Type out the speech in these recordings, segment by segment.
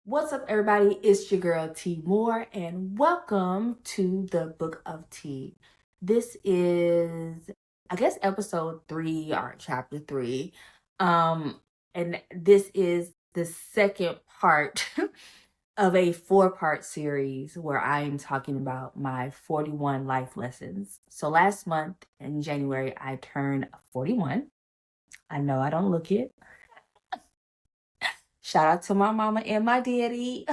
What's up, everybody? It's your girl T Moore, and welcome to the Book of Tea. This is, I guess, episode 3 or chapter 3. And this is the second part of a 4-part series where I am talking about my 41 life lessons. So last month in January, I turned 41. I know I don't look it. Shout out to my mama and my daddy.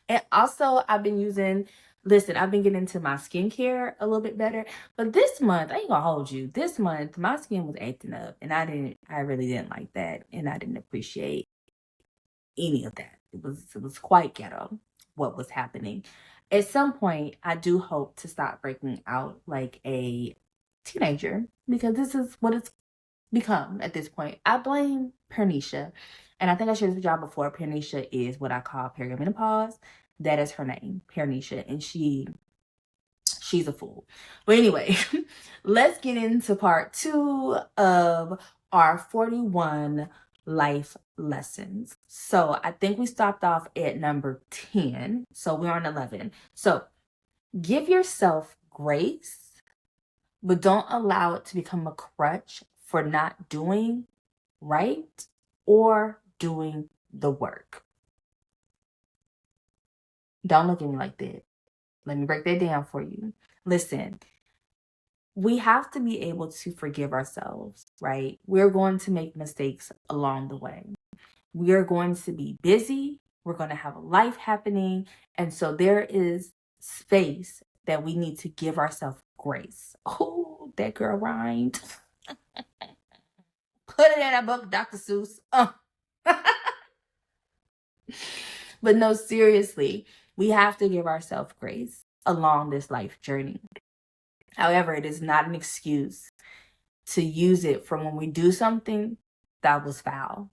And also, I've been getting into my skincare a little bit better. But this month, I ain't gonna hold you. This month, my skin was acting up, and I really didn't like that, and I didn't appreciate any of that. It was quite ghetto what was happening. At some point, I do hope to stop breaking out like a teenager because this is what it's become at this point. I blame Pernisha. And I think I shared this job before. Pernisha is what I call perimenopause. That is her name, Pernisha. And she's a fool. But anyway, let's get into part 2 of our 41 life lessons. So I think we stopped off at number 10. So we're on 11. So give yourself grace, but don't allow it to become a crutch for not doing right or doing the work. Don't look at me like that. Let me break that down for you. Listen, we have to be able to forgive ourselves, right? We're going to make mistakes along the way. We are going to be busy. We're going to have a life happening. And so there is space that we need to give ourselves grace. Oh, that girl rhymed. Put it in a book, Dr. Seuss. But no, seriously, we have to give ourselves grace along this life journey. However, it is not an excuse to use it for when we do something that was foul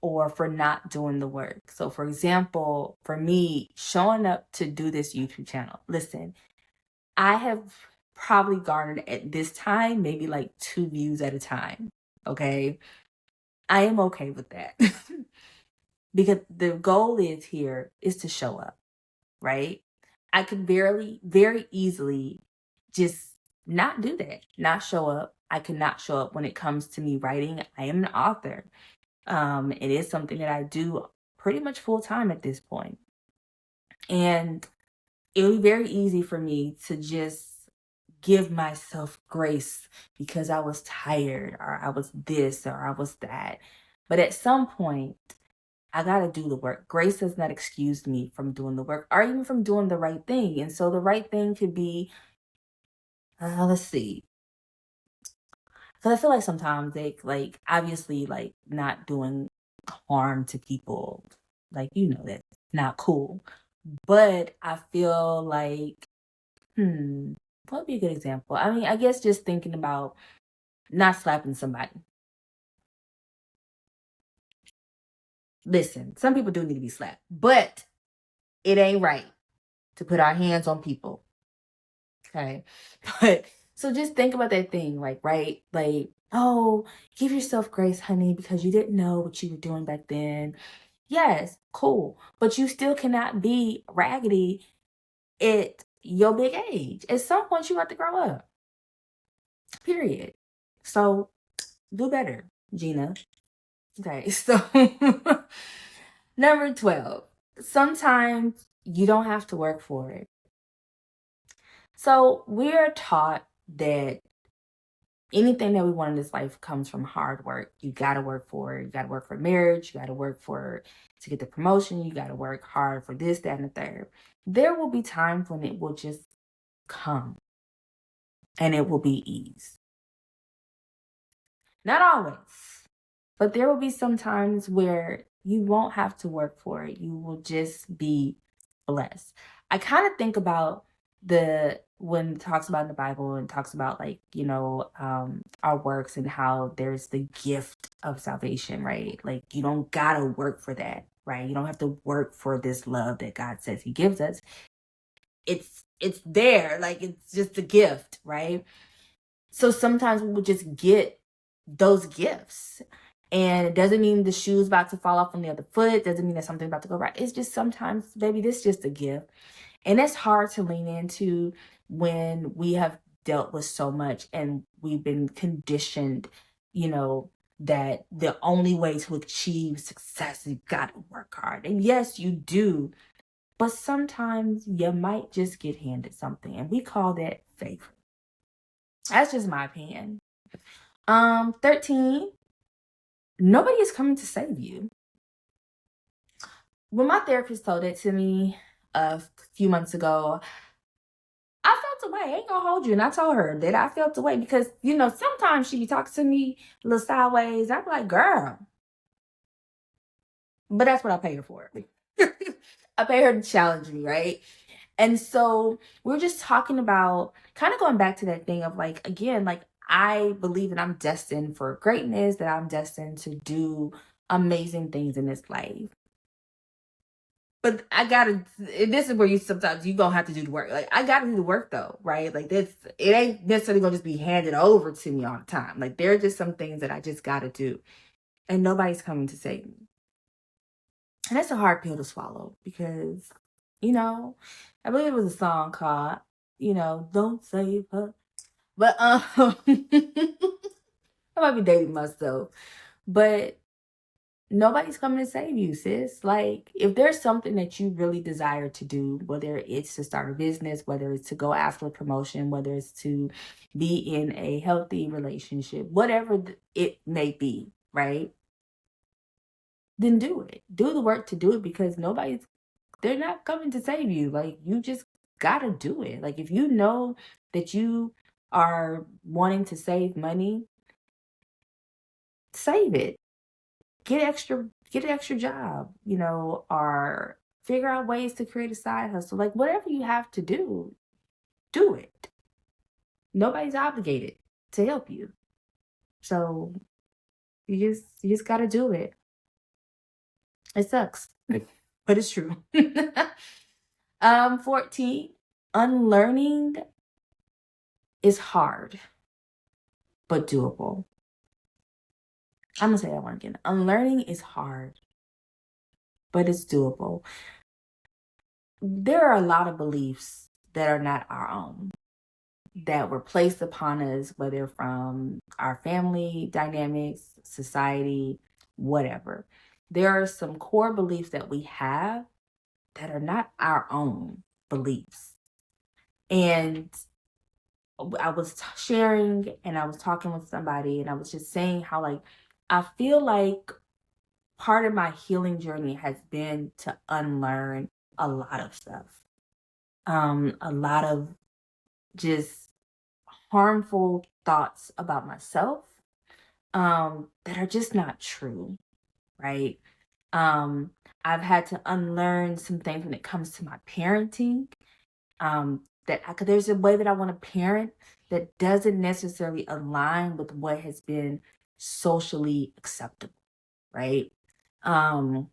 or for not doing the work. So, for example, for me, showing up to do this YouTube channel, listen, I have probably garnered at this time maybe like 2 views at a time. Okay. I am okay with that. Because the goal is to show up, right? I could very easily just not do that, not show up. I could not show up when it comes to me writing. I am an author. It is something that I do pretty much full time at this point. And it would be very easy for me to just give myself grace because I was tired or I was this or I was that. But at some point, I got to do the work. Grace does not excuse me from doing the work or even from doing the right thing. And so the right thing could be, let's see. Because I feel like sometimes they obviously not doing harm to people. That's not cool. But I feel like, what would be a good example? I mean, I guess just thinking about not slapping somebody. Listen, some people do need to be slapped, but it ain't right to put our hands on people. Okay. But so just think about that thing, right? Oh, give yourself grace, honey, because you didn't know what you were doing back then. Yes, cool. But you still cannot be raggedy at your big age. At some point, you have to grow up. Period. So do better, Gina. Okay, so number 12. Sometimes you don't have to work for it. So we're taught that anything that we want in this life comes from hard work. You got to work for it. You got to work for marriage. You got to work to get the promotion. You got to work hard for this, that, and the third. There will be times when it will just come and it will be ease. Not always, but there will be some times where you won't have to work for it. You will just be blessed. I kind of think about when it talks about in the Bible and talks about our works and how there's the gift of salvation, right? Like you don't gotta work for that, right? You don't have to work for this love that God says He gives us. It's there, like it's just a gift, right? So sometimes we will just get those gifts And it doesn't mean the shoe's about to fall off on the other foot. It doesn't mean that something's about to go right. It's just sometimes, baby, this is just a gift. And it's hard to lean into when we have dealt with so much and we've been conditioned, that the only way to achieve success, you got to work hard. And yes, you do. But sometimes you might just get handed something. And we call that favor. That's just my opinion. 13, nobody is coming to save you. When my therapist told it to me a few months ago, I felt away. I ain't gonna hold you. And I told her that I felt away because, sometimes she be talking to me a little sideways. I'm like, girl. But that's what I pay her for. I pay her to challenge me, right? And so we're just talking about kind of going back to that thing of like, again, like I believe that I'm destined for greatness, that I'm destined to do amazing things in this life. But this is where sometimes you gonna have to do the work. Like I gotta do the work though, right? Like it ain't necessarily gonna just be handed over to me all the time. Like there are just some things that I just gotta do. And nobody's coming to save me. And that's a hard pill to swallow because, I believe it was a song called, Don't Save Her. But I might be dating myself. But nobody's coming to save you, sis. Like, if there's something that you really desire to do, whether it's to start a business, whether it's to go after a promotion, whether it's to be in a healthy relationship, whatever it may be, right? Then do it. Do the work to do it because they're not coming to save you. Like, you just gotta do it. Like, if you know that you are wanting to save money, save it. Get an extra job, or figure out ways to create a side hustle. Like whatever you have to do it. Nobody's obligated to help you. So you just gotta do it. It sucks, but it's true. 14, unlearning is hard, but doable. I'm gonna say that one again. Unlearning is hard, but it's doable. There are a lot of beliefs that are not our own, that were placed upon us, whether from our family dynamics, society, whatever. There are some core beliefs that we have that are not our own beliefs. And I was sharing and I was talking with somebody and I was just saying how, like, I feel like part of my healing journey has been to unlearn a lot of stuff. A lot of just harmful thoughts about myself that are just not true, right? I've had to unlearn some things when it comes to my parenting. There's a way that I want to parent that doesn't necessarily align with what has been socially acceptable, right? And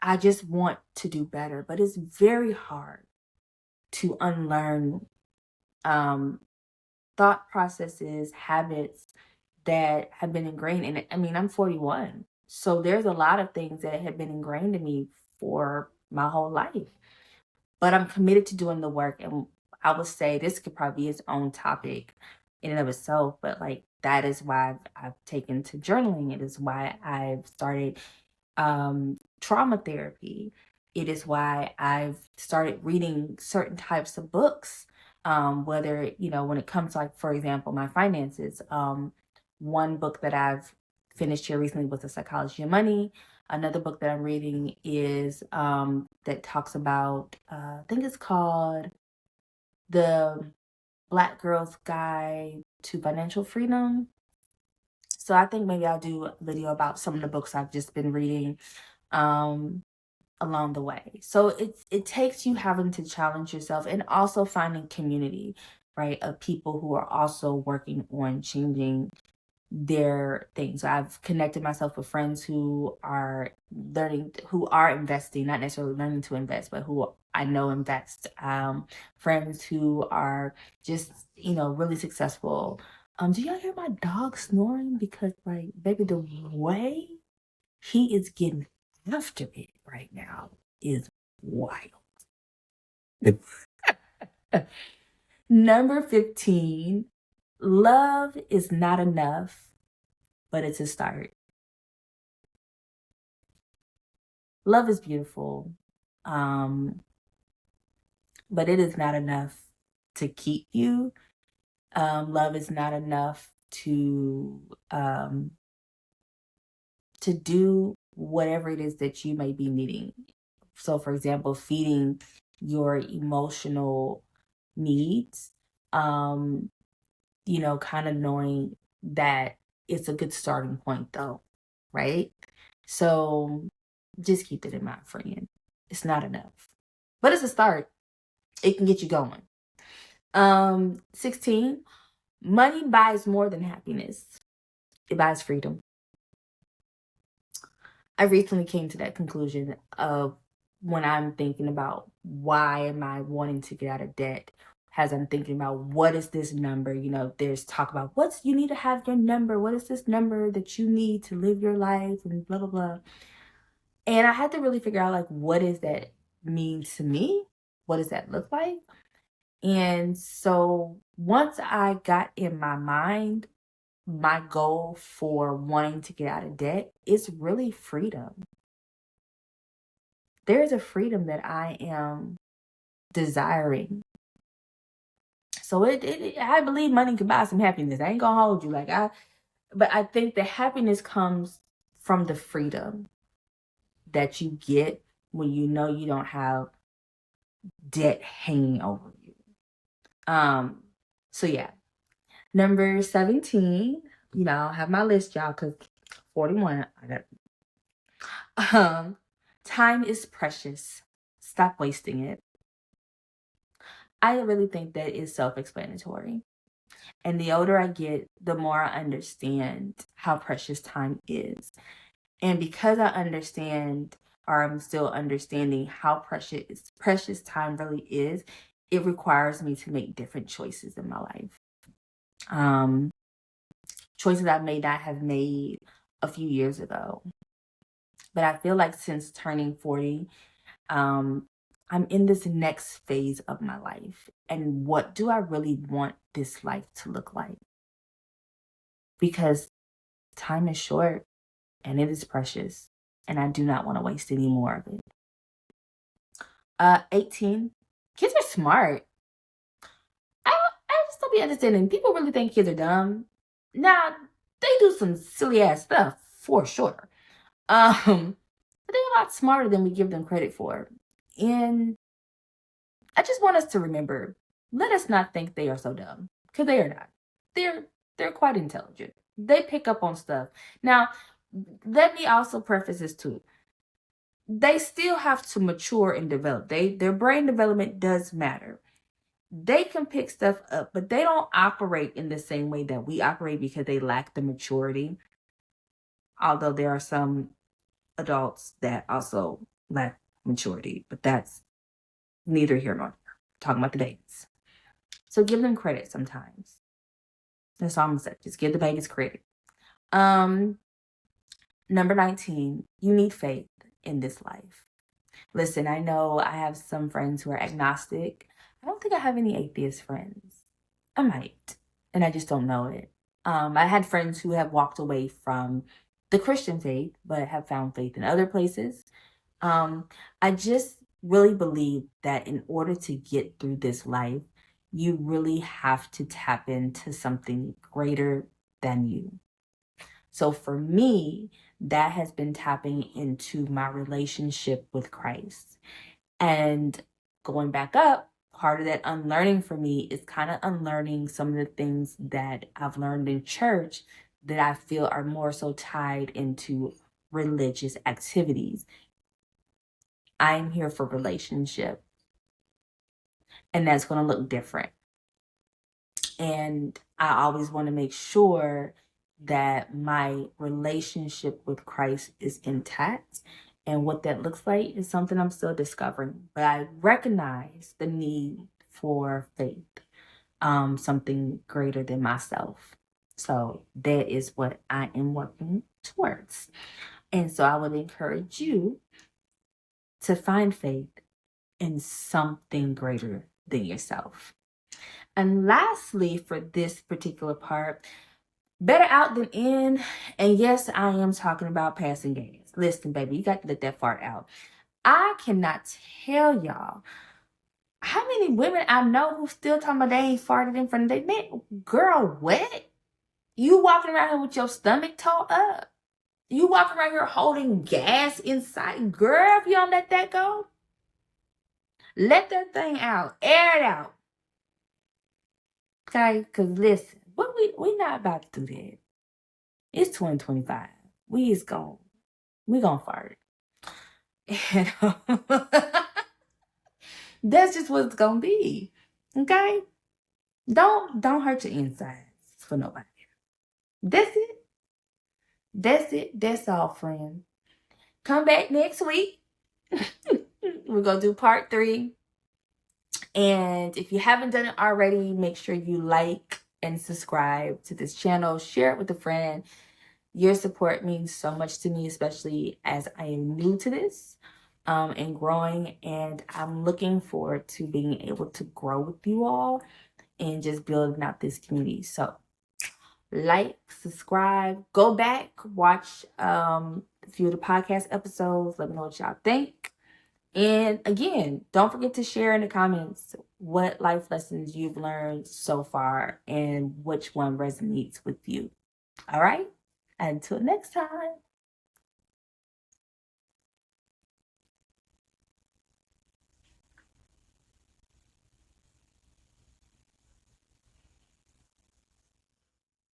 I just want to do better, but it's very hard to unlearn thought processes, habits that have been ingrained in it. I mean, I'm 41. So there's a lot of things that have been ingrained in me for my whole life. But I'm committed to doing the work. And I would say this could probably be its own topic in and of itself. But like that is why I've taken to journaling. It is why I've started trauma therapy. It is why I've started reading certain types of books. Whether, when it comes to, like, for example, my finances, one book that I've finished here recently was The Psychology of Money. Another book that I'm reading is that talks about, I think it's called The Black Girl's Guide to Financial Freedom. So I think maybe I'll do a video about some of the books I've just been reading along the way. So it takes you having to challenge yourself and also finding community, right, of people who are also working on changing their things. So I've connected myself with friends who are investing, not necessarily learning to invest, but who I know invest. Friends who are just, really successful Do y'all hear my dog snoring? Because, like, baby, the way he is getting after it right now is wild. Number 15, love is not enough, but it's a start. Love is beautiful, but it is not enough to keep you. Love is not enough to do whatever it is that you may be needing. So, for example, feeding your emotional needs, kind of knowing that it's a good starting point, though, right? So, just keep it in mind, friend. It's not enough, but it's a start. It can get you going. 16, money buys more than happiness. It buys freedom. I recently came to that conclusion of when I'm thinking about why am I wanting to get out of debt, as I'm thinking about what is this number, there's talk about you need to have your number. What is this number that you need to live your life and blah, blah, blah. And I had to really figure out, like, what does that mean to me? What does that look like? And so once I got in my mind, my goal for wanting to get out of debt is really freedom. There is a freedom that I am desiring. So I believe money can buy some happiness. I ain't gonna hold you, but I think the happiness comes from the freedom that you get when you know you don't have debt hanging over you. So yeah. Number 17, I have my list, y'all, because 41, I got time is precious. Stop wasting it. I really think that is self-explanatory. And the older I get, the more I understand how precious time is. And because I understand, or I'm still understanding how precious time really is, it requires me to make different choices in my life. Choices I may not have made a few years ago. But I feel like since turning 40, I'm in this next phase of my life. And what do I really want this life to look like? Because time is short and it is precious. And I do not want to waste any more of it. 18, kids are smart. I just don't be understanding. People really think kids are dumb. Nah, they do some silly ass stuff for sure. But they're a lot smarter than we give them credit for. And I just want us to remember, let us not think they are so dumb, because they are not. They're quite intelligent. They pick up on stuff. Now, let me also preface this too. They still have to mature and develop. Their brain development does matter. They can pick stuff up, but they don't operate in the same way that we operate because they lack the maturity. Although there are some adults that also lack maturity, but that's neither here nor there. Talking about the babies. So give them credit sometimes. That's all I'm saying. Just give the babies credit. Number 19, you need faith in this life. Listen, I know I have some friends who are agnostic. I don't think I have any atheist friends. I might, and I just don't know it. I had friends who have walked away from the Christian faith, but have found faith in other places. I just really believe that in order to get through this life, you really have to tap into something greater than you. So for me, that has been tapping into my relationship with Christ. And going back up, part of that unlearning for me is kind of unlearning some of the things that I've learned in church that I feel are more so tied into religious activities. I'm here for relationship, and that's going to look different. And I always want to make sure that my relationship with Christ is intact. And what that looks like is something I'm still discovering. But I recognize the need for faith, something greater than myself. So that is what I am working towards. And so I would encourage you to find faith in something greater than yourself. And lastly, for this particular part, better out than in. And yes, I am talking about passing gas. Listen, baby, you got to let that fart out. I cannot tell y'all how many women I know who still talking about they ain't farted in front of their man. Girl, what? You walking around here with your stomach toe up. You walking around here holding gas inside. Girl, if you don't let that go, let that thing out. Air it out. Okay? Because listen, we not about to do that. It's 2025. We gonna fart. And that's just what it's gonna be. Okay? Don't hurt your insides for nobody. That's it. That's it. That's all, friend. Come back next week. We're gonna do part 3. And if you haven't done it already, make sure you like and subscribe to this channel. Share it with a friend. Your support means so much to me, especially as I am new to this and growing. And I'm looking forward to being able to grow with you all and just building out this community. So like, subscribe, go back, watch a few of the podcast episodes. Let me know what y'all think. And again, don't forget to share in the comments what life lessons you've learned so far and which one resonates with you. All right? Until next time.